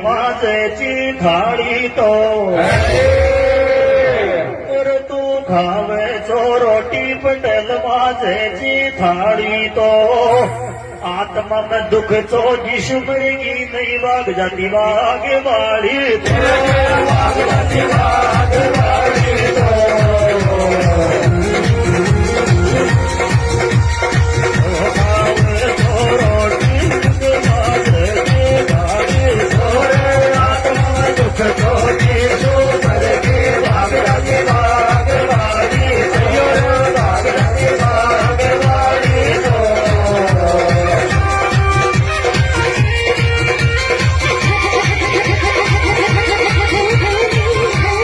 माझेची थाळी तो तर तू खावे चो रोटी पटेल माझेची थाळी तो आत्मा में दुख चो जिस मरेगी नहीं वाग जाती वाग वाली वाग जाती